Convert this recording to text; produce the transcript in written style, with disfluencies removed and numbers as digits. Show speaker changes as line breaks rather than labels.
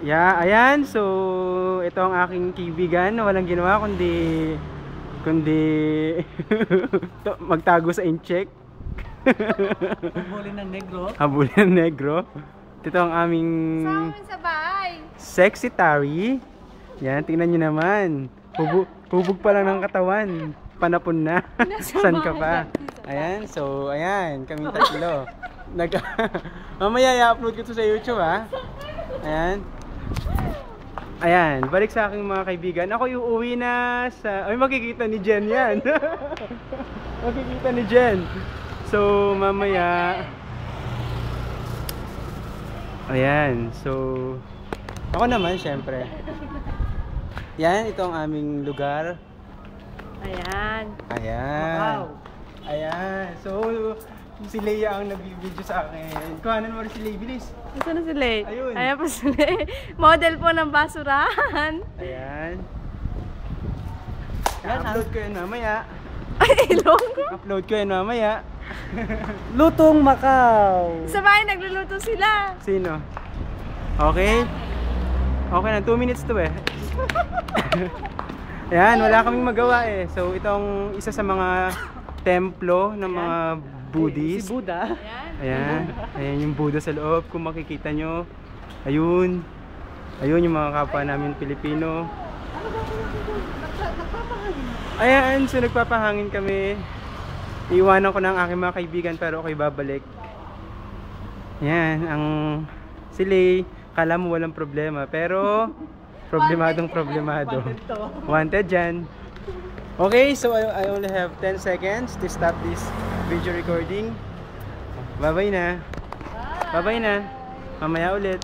Yeah, ayan. So, ito ang aking kaibigan na walang ginawa kundi magtago sa incheck.
Habulin ng negro.
Habulin ng negro. Ito ang aming
sa bahay.
sexy Tari. Yan, tingnan nyo naman. Hubog pa lang ng katawan. Panapon na. San ka pa? Ayan, so ayan, kaming tatlo. Mamaya i-upload ko to sa YouTube, ha. Ayan. Ayan, balik sa aking mga kaibigan. Ako yung uuwi na sa... Ay, makikita ni Jen yan. Makikita ni Jen. So, mamaya... Ayan, so... Ako naman, syempre. Yan, ito ang aming lugar.
Ayan.
Ayan.
Wow.
Ayan, so... Si Leia ang nag-video sa akin. Kuhanan mo rin si Leia, bilis.
Ito na si Lay.
Ayun.
Ayan po si Lay. Model po ng basurahan.
Ayan. Upload ko yun mamaya.
Ay, ilong.
Upload ko yun mamaya.
Lutong Macau.
Sa bahay nagluluto sila.
Sino? Okay? Okay na, 2 minutes to eh. Ayan, wala kaming magawa eh. So, itong isa sa mga templo ng mga Buddhist.
Si Buddha.
Ayan.
Ayan. Ayan yung Buddha sa loob. Kung makikita nyo. Ayun. Ayun yung mga kapwa namin Pilipino. Ayan. So nagpapahangin kami. Iiwanan ko na ang aking mga kaibigan pero ako'y babalik. Ayan. Ang sila. Kala mo walang problema. Pero problemadong problemado. Wanted dyan. Okay, so I only have 10 seconds to stop this video recording. Bye-bye na. Bye-bye na. Mamaya ulit.